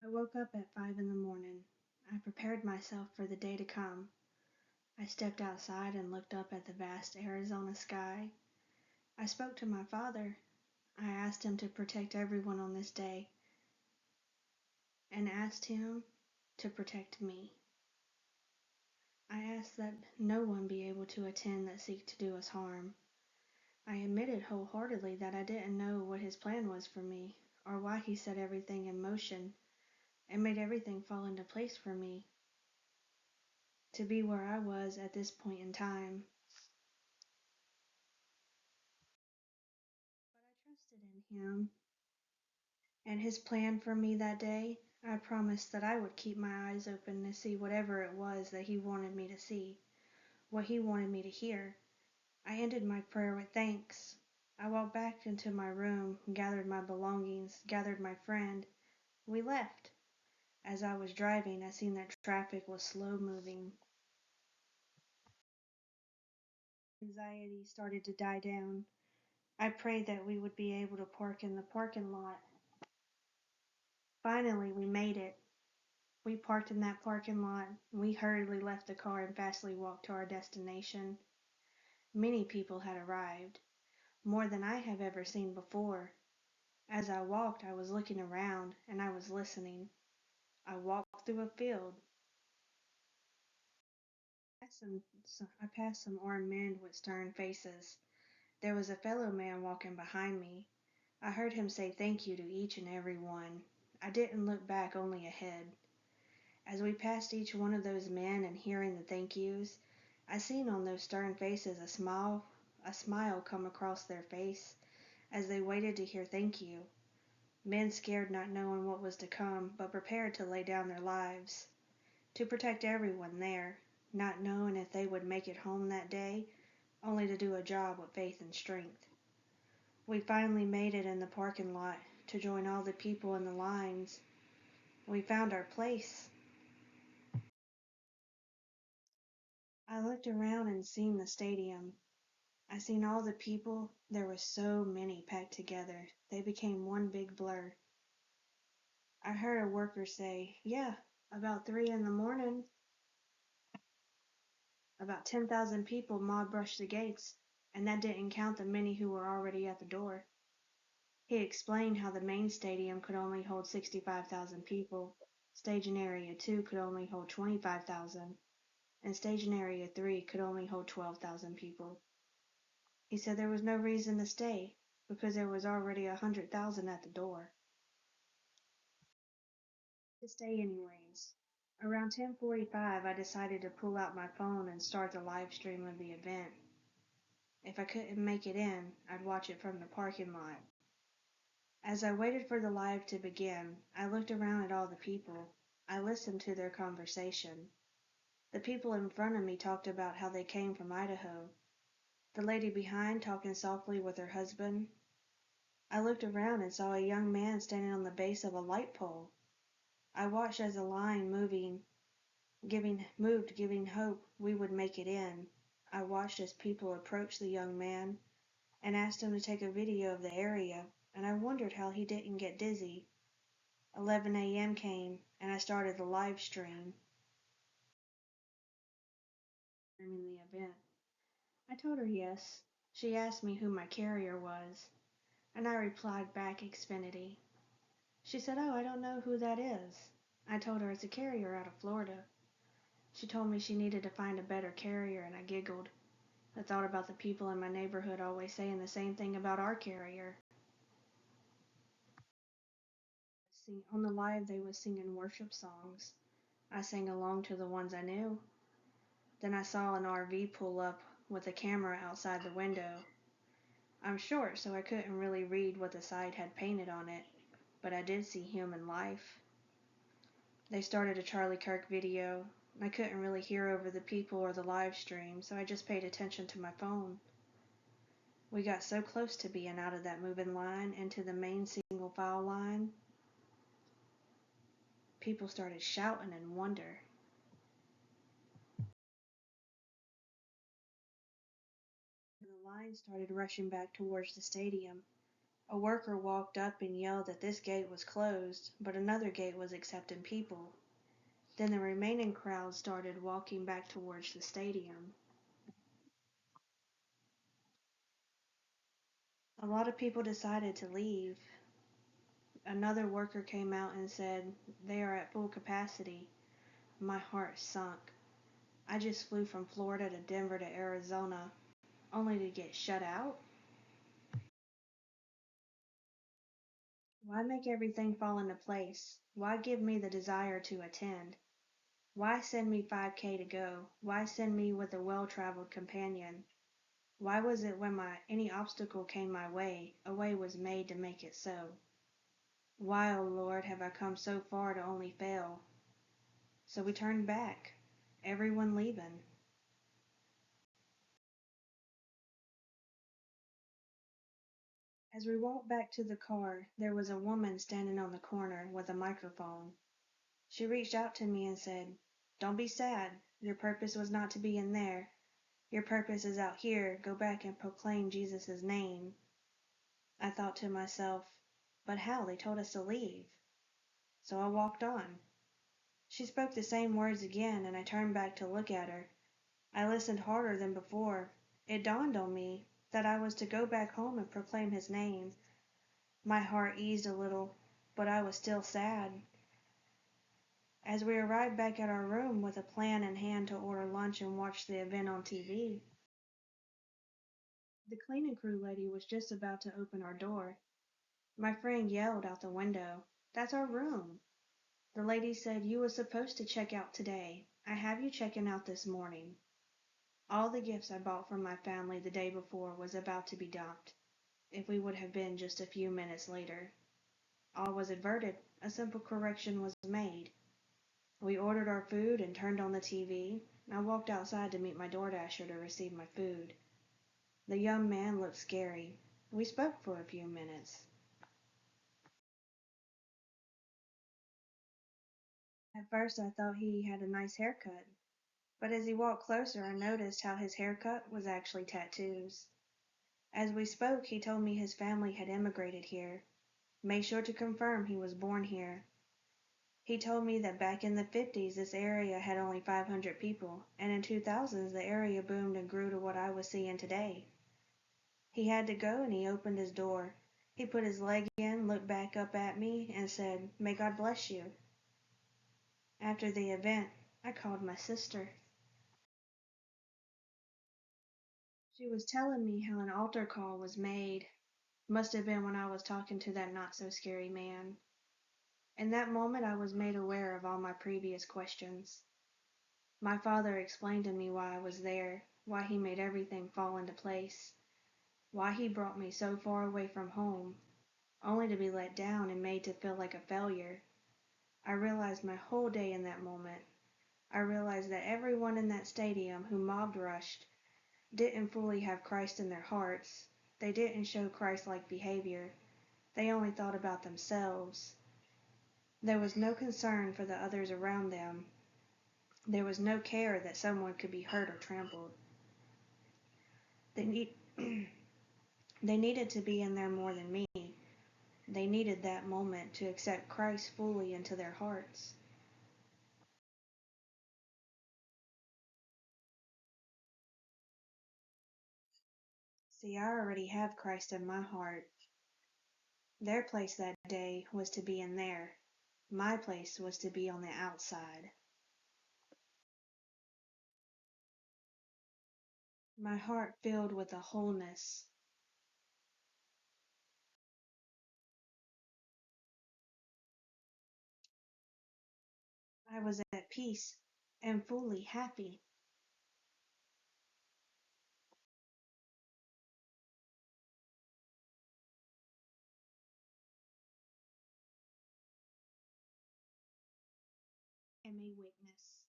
I woke up at 5 in the morning. I prepared myself for the day to come. I stepped outside and looked up at the vast Arizona sky. I spoke to my father. I asked him to protect everyone on this day and asked him to protect me. I asked that no one be able to attend that seek to do us harm. I admitted wholeheartedly that I didn't know what his plan was for me or why he set everything in motion and made everything fall into place for me to be where I was at this point in time. But I trusted in him and his plan for me that day. I promised that I would keep my eyes open to see whatever it was that he wanted me to see, what he wanted me to hear. I ended my prayer with thanks. I walked back into my room, gathered my belongings, gathered my friend. We left. As I was driving, I seen that traffic was slow moving. Anxiety started to die down. I prayed that we would be able to park in the parking lot. Finally, we made it. We parked in that parking lot. We hurriedly left the car and fastly walked to our destination. Many people had arrived, more than I have ever seen before. As I walked, I was looking around and I was listening. I walked through a field. I passed some armed men with stern faces. There was a fellow man walking behind me. I heard him say thank you to each and every one. I didn't look back, only ahead. As we passed each one of those men and hearing the thank yous, I seen on those stern faces a smile come across their face as they waited to hear thank you. Men scared not knowing what was to come, but prepared to lay down their lives, to protect everyone there, not knowing if they would make it home that day, only to do a job with faith and strength. We finally made it in the parking lot to join all the people in the lines. We found our place. I looked around and seen the stadium. I seen all the people. There were so many packed together. They became one big blur. I heard a worker say, yeah, about 3 in the morning, about 10,000 people mob rushed the gates, and that didn't count the many who were already at the door. He explained how the main stadium could only hold 65,000 people, staging area 2 could only hold 25,000, and staging area 3 could only hold 12,000 people. He said there was no reason to stay, because there was already 100,000 at the door. To stay anyways. Around 10:45, I decided to pull out my phone and start the live stream of the event. If I couldn't make it in, I'd watch it from the parking lot. As I waited for the live to begin, I looked around at all the people. I listened to their conversation. The people in front of me talked about how they came from Idaho. The lady behind talking softly with her husband. I looked around and saw a young man standing on the base of a light pole. I watched as the line moved, giving hope we would make it in. I watched as people approached the young man and asked him to take a video of the area, and I wondered how he didn't get dizzy. 11 a.m. came, and I started the live stream during the event. I told her yes. She asked me who my carrier was, and I replied back Xfinity. She said, oh, I don't know who that is. I told her it's a carrier out of Florida. She told me she needed to find a better carrier, and I giggled. I thought about the people in my neighborhood always saying the same thing about our carrier. On the live, they was singing worship songs. I sang along to the ones I knew. Then I saw an RV pull up with a camera outside the window. I'm short, so I couldn't really read what the side had painted on it, but I did see human life. They started a Charlie Kirk video. I couldn't really hear over the people or the live stream, so I just paid attention to my phone. We got so close to being out of that moving line into the main single file line. People started shouting in wonder. The line started rushing back towards the stadium. A worker walked up and yelled that this gate was closed, but another gate was accepting people. Then the remaining crowd started walking back towards the stadium. A lot of people decided to leave. Another worker came out and said, "They are at full capacity." My heart sunk. I just flew from Florida to Denver to Arizona, only to get shut out? Why make everything fall into place? Why give me the desire to attend? Why send me 5K to go? Why send me with a well-traveled companion? Why was it when any obstacle came my way, a way was made to make it so? Why, O Lord, have I come so far to only fail? So we turned back, everyone leaving. As we walked back to the car, there was a woman standing on the corner with a microphone. She reached out to me and said, "Don't be sad. Your purpose was not to be in there. Your purpose is out here. Go back and proclaim Jesus' name." I thought to myself, but how? They told us to leave. So I walked on. She spoke the same words again, and I turned back to look at her. I listened harder than before. It dawned on me that I was to go back home and proclaim his name. My heart eased a little, but I was still sad. As we arrived back at our room with a plan in hand to order lunch and watch the event on TV, the cleaning crew lady was just about to open our door. My friend yelled out the window, "That's our room." The lady said, "You was supposed to check out today. I have you checking out this morning." All the gifts I bought for my family the day before was about to be dumped, if we would have been just a few minutes later. All was averted. A simple correction was made. We ordered our food and turned on the TV. I walked outside to meet my DoorDasher to receive my food. The young man looked scary. We spoke for a few minutes. At first I thought he had a nice haircut, but as he walked closer I noticed how his haircut was actually tattoos. As we spoke he told me his family had immigrated here. Made sure to confirm he was born here. He told me that back in the 50s this area had only 500 people, and in 2000s the area boomed and grew to what I was seeing today. He had to go and he opened his door. He put his leg in, looked back up at me, and said, "May God bless you." After the event, I called my sister. She was telling me how an altar call was made. Must have been when I was talking to that not so scary man. In that moment I was made aware of all my previous questions. My father explained to me why I was there, why he made everything fall into place, why he brought me so far away from home, only to be let down and made to feel like a failure. I realized my whole day in that moment. I realized that everyone in that stadium who mob rushed didn't fully have Christ in their hearts. They didn't show Christ-like behavior. They only thought about themselves. There was no concern for the others around them. There was no care that someone could be hurt or trampled. They need they needed to be in there more than me. They needed that moment to accept Christ fully into their hearts. See, I already have Christ in my heart. Their place that day was to be in there. My place was to be on the outside. My heart filled with a wholeness. I was at peace and fully happy. Am a witness.